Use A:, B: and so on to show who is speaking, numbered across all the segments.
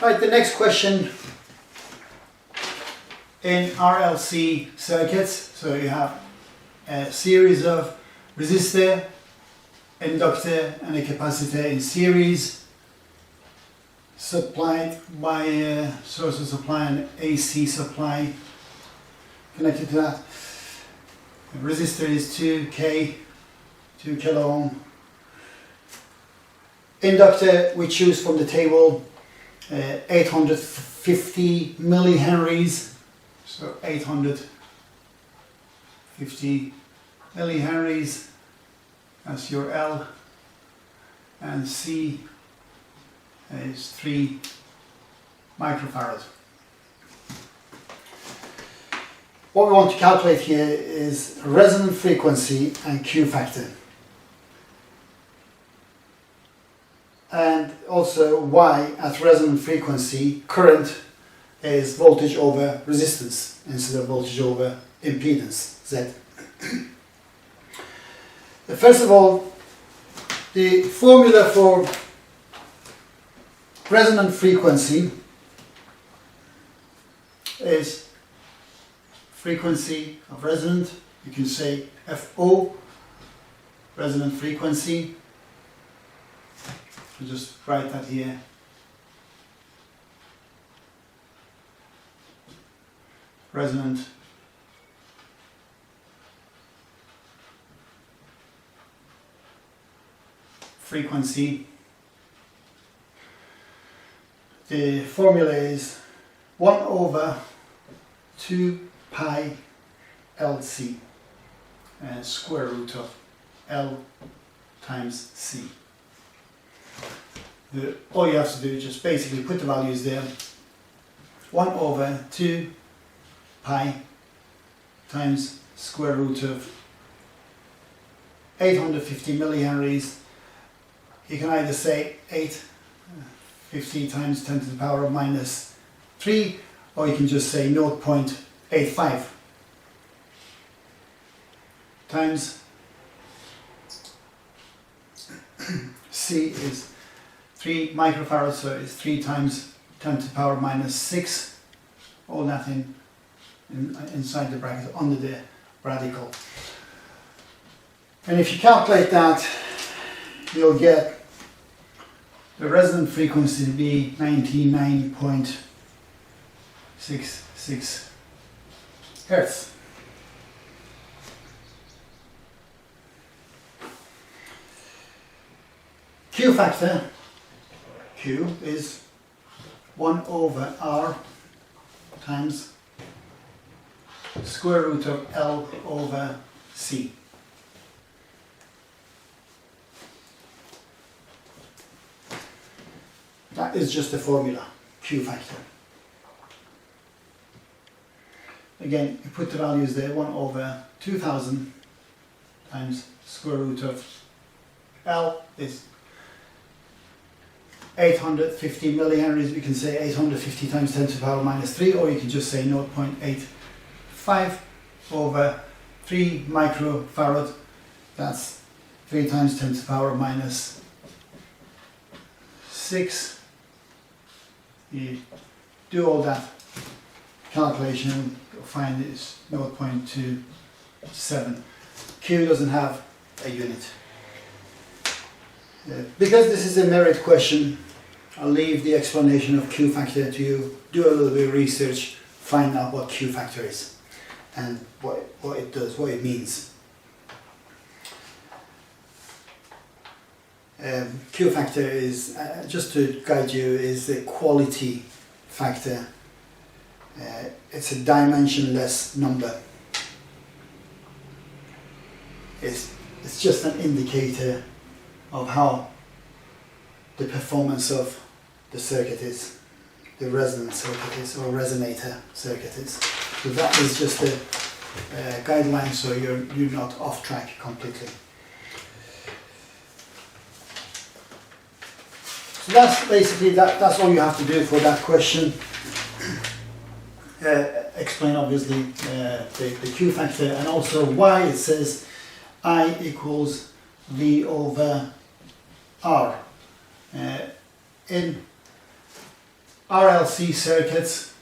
A: Right, the next question in RLC circuits. So you have a series of resistor, inductor and a capacitor in series, supplied by a source of supply and AC supply connected to that. The resistor is 2K, 2 kilo ohm. Inductor we choose from the table 850 millihenries, so 850 millihenries, that's your L, and C is 3 microfarad. What we want to calculate here is resonant frequency and Q factor, and also why at resonant frequency current is voltage over resistance instead of voltage over impedance, Z. First of all, the formula for resonant frequency is frequency of resonant. You can say FO, resonant frequency. I'll just write that here. Resonant frequency. The formula is 1 over 2 pi LC and square root of L times C. All you have to do is just basically put the values there. 1 over 2 pi times square root of 850 millihenries. You can either say 850 times 10 to the power of minus 3, or you can just say 0.85 times C is 3 microfarads, so it's 3 times 10 to the power of minus 6, all that inside the bracket under the radical. And if you calculate that, you'll get the resonant frequency to be 99.66 Hertz. Q factor, Q is 1 over R times square root of L over C. That is just the formula, Q factor. Again, you put the values there, 1 over 2000 times square root of L is 850 millihenries. We can say 850 times 10 to the power minus 3, or you can just say 0.85 over 3 microfarad. That's 3 times 10 to the power minus 6. You do all that calculation, you'll find it's 0.27. Q doesn't have a unit. Because this is a merit question, I'll leave the explanation of Q factor to you. Do a little bit of research, find out what Q factor is and what it does, what it means. Q factor is, just to guide you, is the quality factor. It's a dimensionless number. It's just an indicator of how the performance of the circuit is, the resonant circuit is, or resonator circuit is. So that is just a guideline, so you're not off track completely. So that's basically that's all you have to do for that question. Explain obviously the Q factor, and also why it says I equals V over R. In RLC circuits,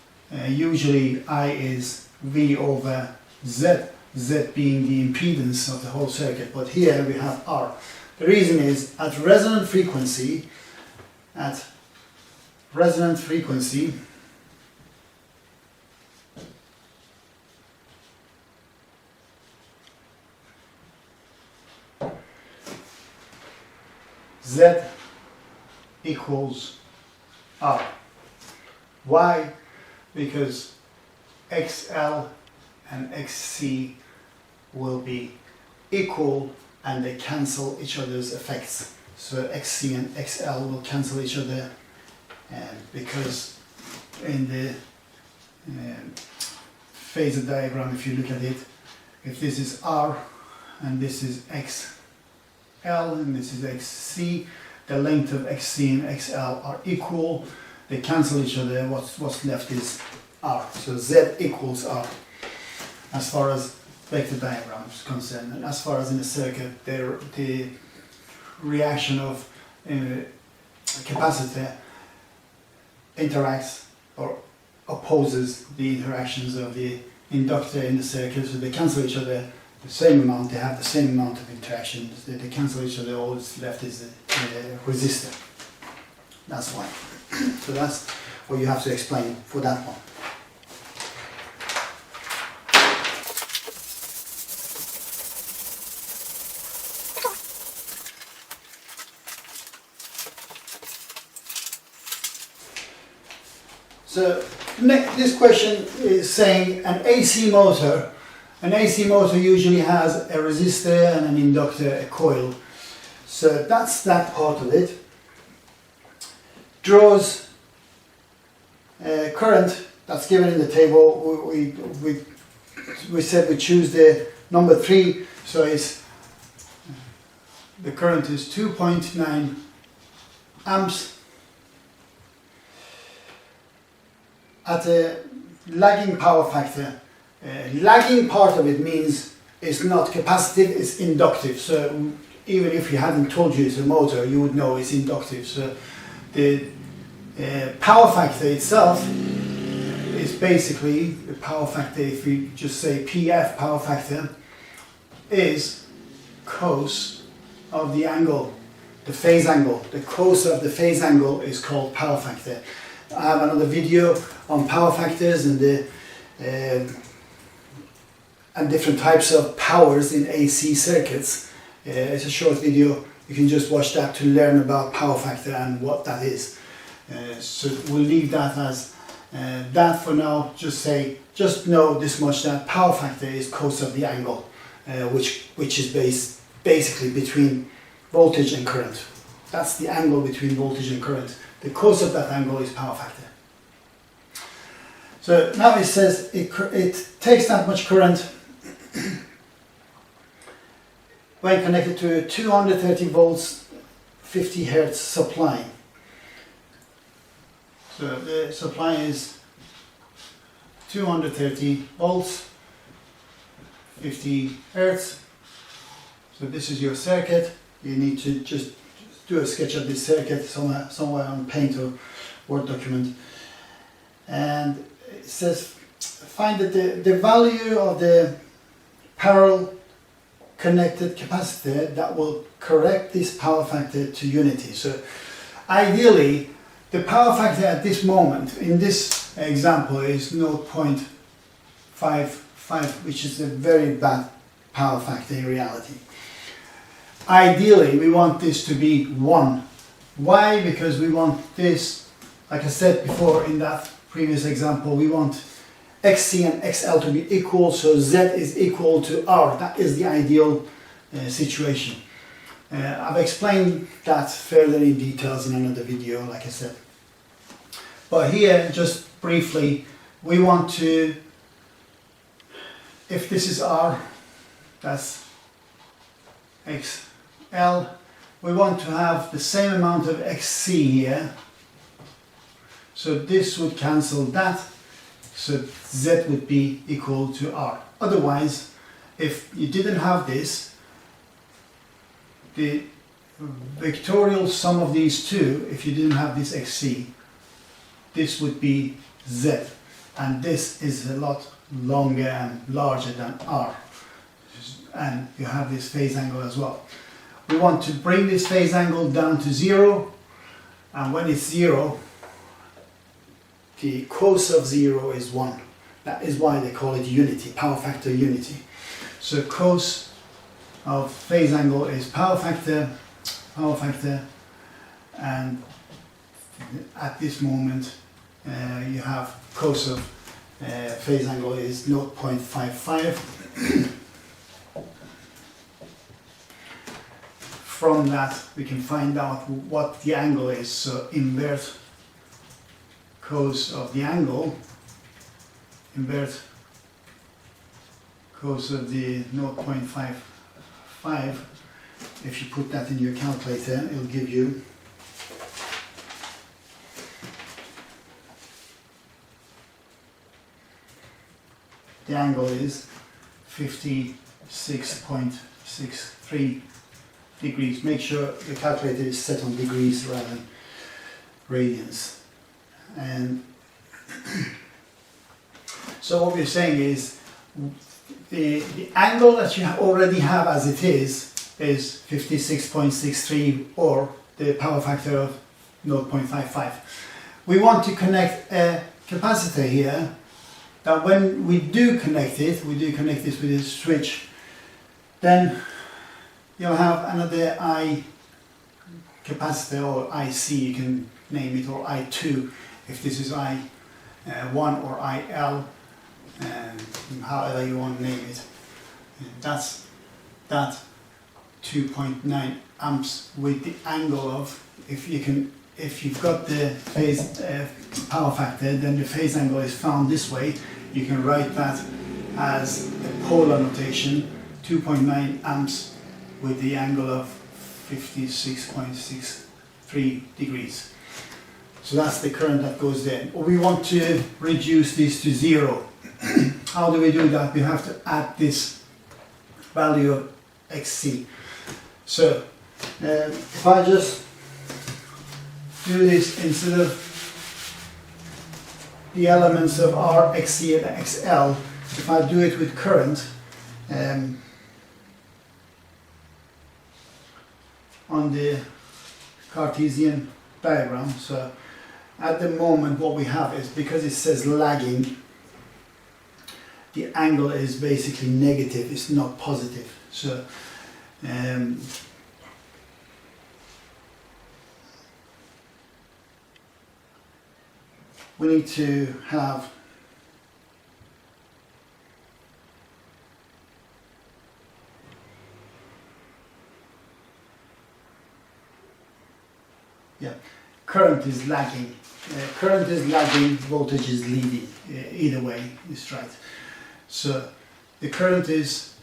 A: usually I is V over Z, Z being the impedance of the whole circuit, but here we have R. The reason is at resonant frequency, Z equals R. Why? Because XL and XC will be equal and they cancel each other's effects. So XC and XL will cancel each other, because in the phasor diagram, if you look at it, if this is R and this is XL and this is XC, the length of XC and XL are equal, they cancel each other, what's left is R. So Z equals R as far as vector diagram is concerned. And as far as in a circuit, the reaction of a capacitor interacts or opposes the interactions of the inductor in the circuit, so they cancel each other the same amount, they have the same amount of interactions, they cancel each other, all that's left is the resistor. That's why. So that's what you have to explain for that one. So this question is saying an AC motor usually has a resistor and an inductor, a coil. So that's that part of it. Draws current that's given in the table. We said we choose the number 3, so it's the current is 2.9 amps. At a lagging power factor, lagging part of it means it's not capacitive, it's inductive. So even if you hadn't told you it's a motor, you would know it's inductive. So the power factor itself is basically the power factor, if we just say PF power factor, is cos of the angle, the phase angle. The cos of the phase angle is called power factor. I have another video on power factors and the and different types of powers in AC circuits. It's a short video. You can just watch that to learn about power factor and what that is. So we'll leave that as that for now. Just know this much, that power factor is cos of the angle, which is basically between voltage and current. That's the angle between voltage and current. The cos of that angle is power factor. So now it says it takes that much current when connected to a 230 volts 50 hertz supply. So the supply is 230 volts 50 hertz. So this is your circuit. You need to just do a sketch of this circuit somewhere on Paint or Word document. And it says find that the value of the parallel connected capacitor that will correct this power factor to unity. So ideally the power factor at this moment in this example is 0.55, which is a very bad power factor in reality. Ideally we want this to be 1. Why? Because we want this, like I said before in that previous example, we want XC and XL to be equal, so Z is equal to R. That is the ideal situation. I've explained that further in details in another video, like I said. But here, just briefly, we want to, if this is R, that's XL, we want to have the same amount of XC here. So this would cancel that. So Z would be equal to R. Otherwise, if you didn't have this, the vectorial sum of these two, if you didn't have this XC, this would be Z, and this is a lot longer and larger than R, and you have this phase angle as well. We want to bring this phase angle down to 0, and when it's 0, the cos of 0 is 1. That is why they call it unity, power factor unity. So cos of phase angle is power factor, and at this moment you have cos of phase angle is 0.55. From that we can find out what the angle is. So invert cos of the angle, invert cos of the 0.55. If you put that in your calculator, it'll give you the angle is 56.63 degrees. Make sure the calculator is set on degrees rather than radians. And so what we're saying is the angle that you already have as it is 56.63, or the power factor of 0.55. We want to connect a capacitor here that when we do connect it, with a switch, then you'll have another I capacitor, or IC, you can name it, or I2 if this is I1 or IL, however you want to name it. That's that 2.9 amps with the angle of, if you've got the phase power factor, then the phase angle is found this way. You can write that as a polar notation, 2.9 amps with the angle of 56.63 degrees. So that's the current that goes there. We want to reduce this to 0. How do we do that? We have to add this value of XC. So if I just do this instead of the elements of R, XC and XL, if I do it with current on the Cartesian diagram, so at the moment what we have is, because it says lagging, the angle is basically negative, it's not positive. So we need to have current is lagging. Current is lagging, voltage is leading. Either way is right. So the current is,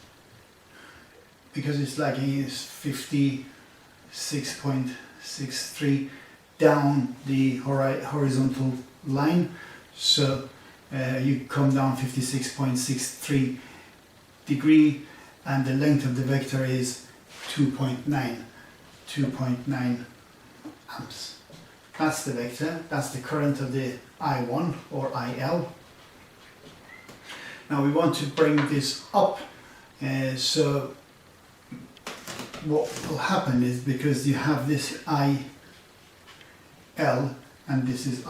A: because it's lagging, is 56.63 down the horizontal line. So you come down 56.63 degree, and the length of the vector is 2.9 amps. That's the vector, that's the current of the I1 or IL. Now we want to bring this up, so what will happen is, because you have this IL and this is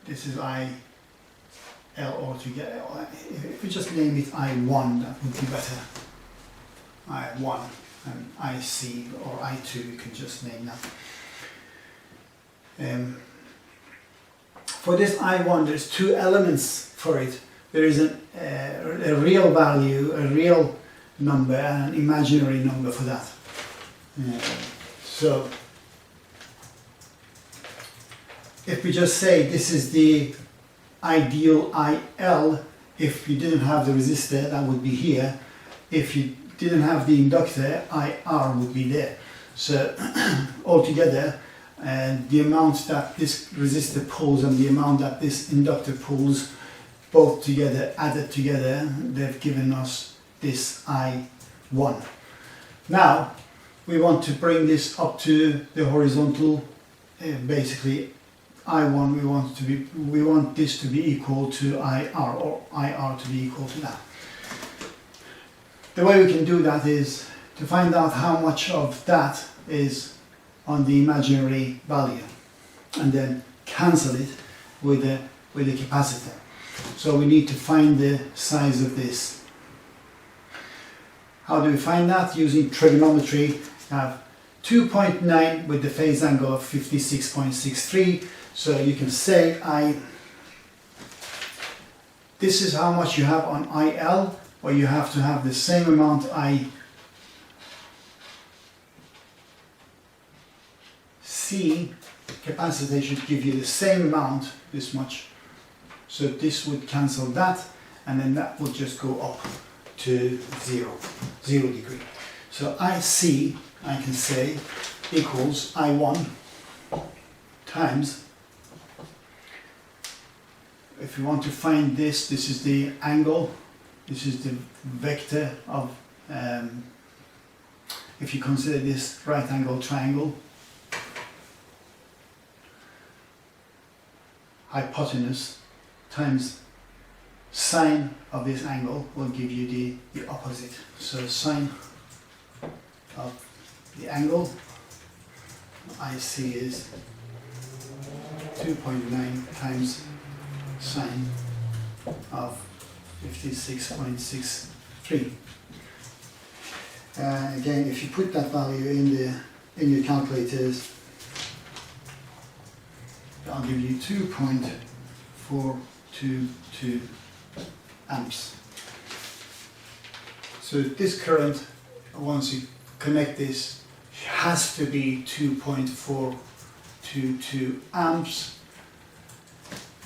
A: this is IL altogether. If we just name it I1, that would be better. I1 and IC or I2, you can just name that. For this I1, there's two elements for it. There is a real value, a real number, and an imaginary number for that. So if we just say this is the ideal IL, if you didn't have the resistor, that would be here. If you didn't have the inductor, IR would be there. So altogether, the amount that this resistor pulls and the amount that this inductor pulls, both together, added together, they've given us this I1. Now, we want to bring this up to the horizontal. Basically, I1 we want this to be equal to IR, or IR to be equal to that. The way we can do that is to find out how much of that is on the imaginary value, and then cancel it with the capacitor. So we need to find the size of this. How do we find that? Using trigonometry. We have 2.9 with the phase angle of 56.63. So you can say this is how much you have on IL, or you have to have the same amount IC. Capacitor should give you the same amount, this much. So this would cancel that, and then that would just go up to 0 degree. So IC, I can say, equals I1 times, if you want to find this is the angle, this is the vector of, if you consider this right angle triangle, hypotenuse times sine of this angle will give you the opposite. So sine of the angle, IC is 2.9 times sine of 56.63. Again, if you put that value in your calculators, I'll give you 2.422 amps. So this current, once you connect this, has to be 2.422 amps.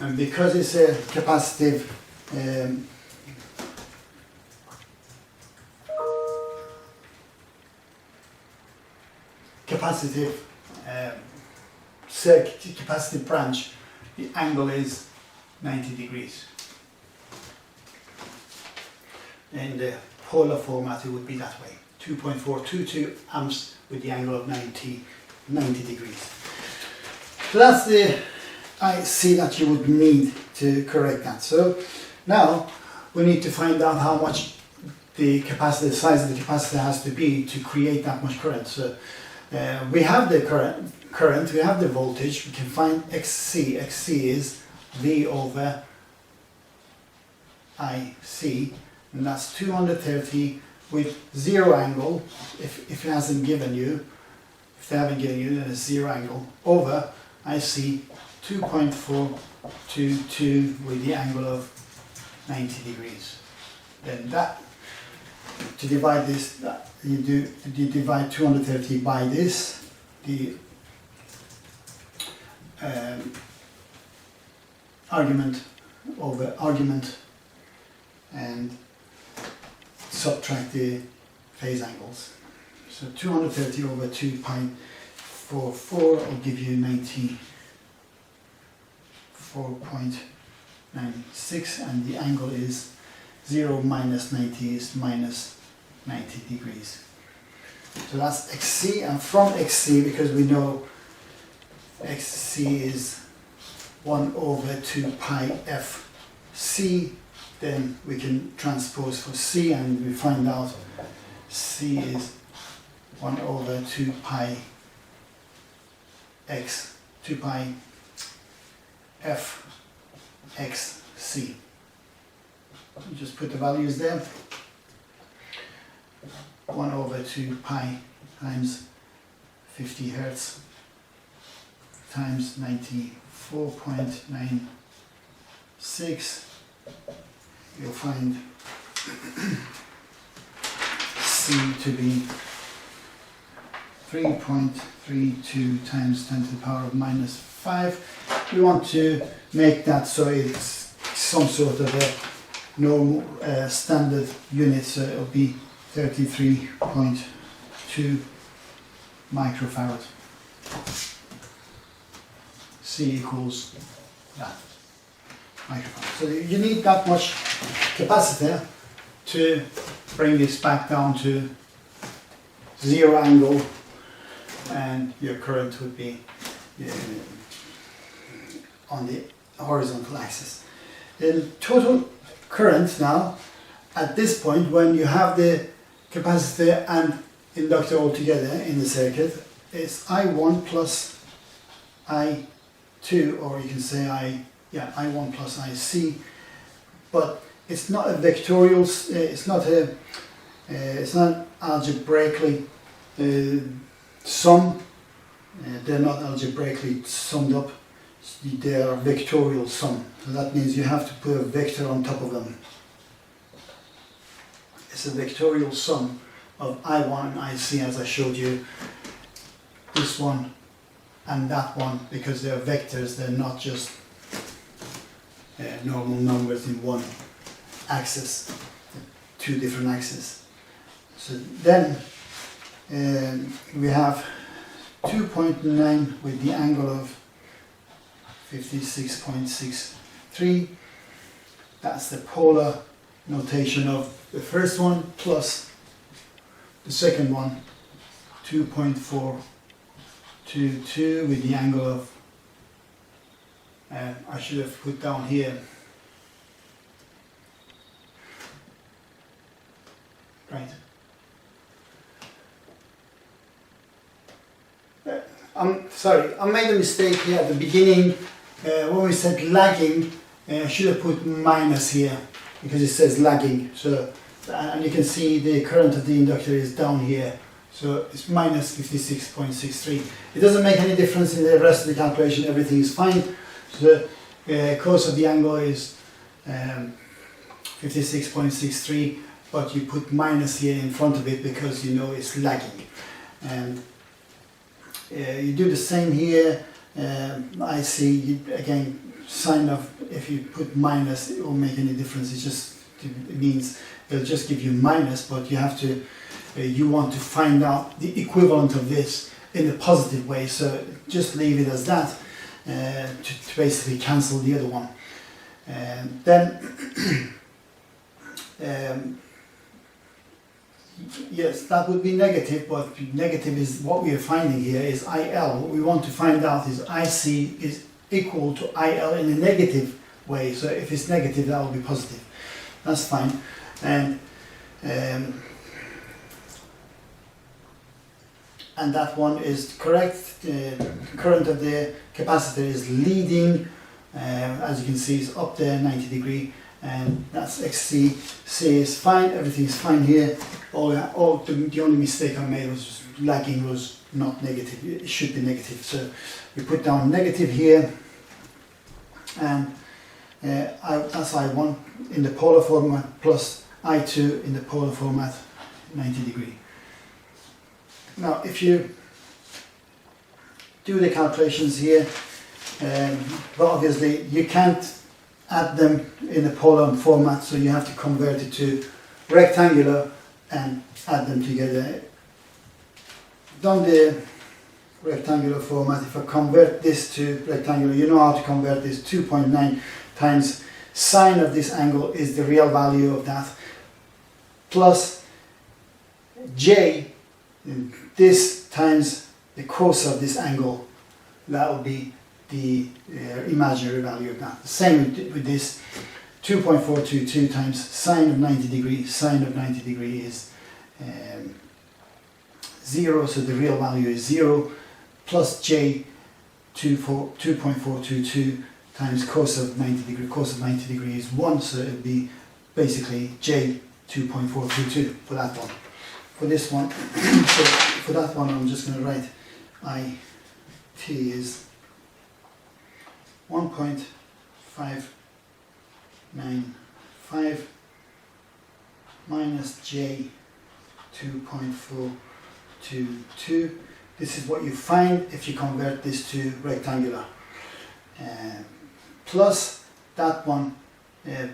A: And because it's a capacitive circuit, capacitive branch, the angle is 90 degrees. In the polar format it would be that way, 2.422 amps with the angle of 90 degrees. So that's the IC that you would need to correct that. So now we need to find out how much the capacitor, size of the capacitor has to be to create that much current. So we have the current, we have the voltage, we can find XC. XC is V over IC, and that's 230 with 0 angle. If it hasn't given you, if they haven't given you, then it's 0 angle over IC 2.422 with the angle of 90 degrees. Then that, to divide this, you divide 230 by this, the argument over argument, and subtract the phase angles. So 230 over 2.44 will give you 94.96, and the angle is 0 minus 90 is minus 90 degrees. So that's XC, and from XC, because we know XC is 1 over 2 pi FC, then we can transpose for C, and we find out C is 1 over 2 pi X, 2 pi F X C. Just put the values there. 1 over 2 pi times 50 hertz times 94.96. You'll find C to be 3.32 times 10 to the power of minus 5. We want to make that so it's some sort of a normal standard unit, so it'll be 33.2 microfarad. C equals that microfarad. So you need that much capacitor to bring this back down to 0 angle, and your current would be on the horizontal axis. The total current now, at this point, when you have the capacitor and inductor all together in the circuit, is I1 plus I2, or you can say I1 plus IC, but it's not a vectorial, it's not algebraically sum. They're not algebraically summed up. They are vectorial sum. So that means you have to put a vector on top of them. It's a vectorial sum of I1 and IC, as I showed you. This one and that one, because they're vectors, they're not just normal numbers in one axis, two different axes. So then we have 2.9 with the angle of 56.63. That's the polar notation of the first one plus the second one, 2.422 with the angle of, I should have put down here, right. I'm sorry, I made a mistake here at the beginning. When we said lagging, I should have put minus here because it says lagging. So, and you can see the current of the inductor is down here. So it's minus 56.63. It doesn't make any difference in the rest of the calculation, everything is fine. So the cos of the angle is 56.63, but you put minus here in front of it because you know it's lagging. And you do the same here. I see, again, sign of, if you put minus, it won't make any difference. It means it'll just give you minus, but you have to, you want to find out the equivalent of this in a positive way. So just leave it as that to basically cancel the other one. Then yes, that would be negative, but negative is what we are finding here is IL. What we want to find out is IC is equal to IL in a negative way. So if it's negative, that will be positive. That's fine. And that one is correct. The current of the capacitor is leading. As you can see, it's up there 90 degree. And that's XC. C is fine, everything is fine here. The only mistake I made was just lagging was not negative. It should be negative. So we put down negative here, and that's I1 in the polar format plus I2 in the polar format, 90 degree. Now, if you do the calculations here, but obviously you can't add them in the polar format, so you have to convert it to rectangular and add them together. Done the rectangular format. If I convert this to rectangular, you know how to convert this. 2.9 times sine of this angle is the real value of that, plus j, this times the cos of this angle, that will be the imaginary value of that. The same with this, 2.422 times sine of 90 degrees. Sine of 90 degrees is 0, so the real value is 0, plus j 2.422 times cos of 90 degrees. Cos of 90 degrees is 1, so it would be basically j 2.422 for that one. For this one, so for that one, I'm just going to write IT is 1.595 minus j 2.422. This is what you find if you convert this to rectangular. Plus that one,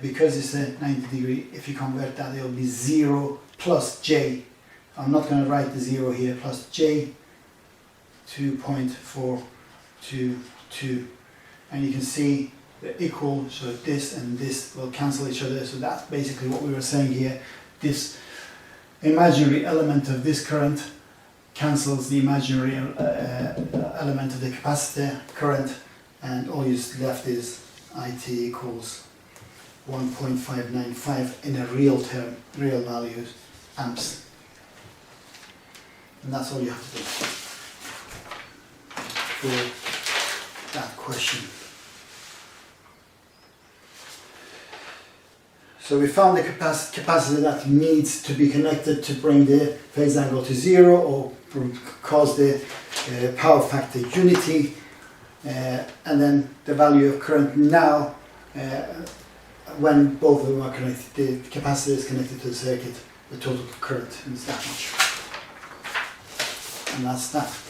A: because it's a 90 degree, if you convert that, it will be 0 plus j. I'm not going to write the 0 here, plus j 2.422. And you can see the equal, so this and this will cancel each other. So that's basically what we were saying here. This imaginary element of this current cancels the imaginary element of the capacitor current, and all you're left is IT equals 1.595 in a real term, real values, amps. And that's all you have to do for that question. So we found the capacitor that needs to be connected to bring the phase angle to 0 or cause the power factor unity, and then the value of current now when both of them are connected, the capacitor is connected to the circuit, the total current is that much. And that's that.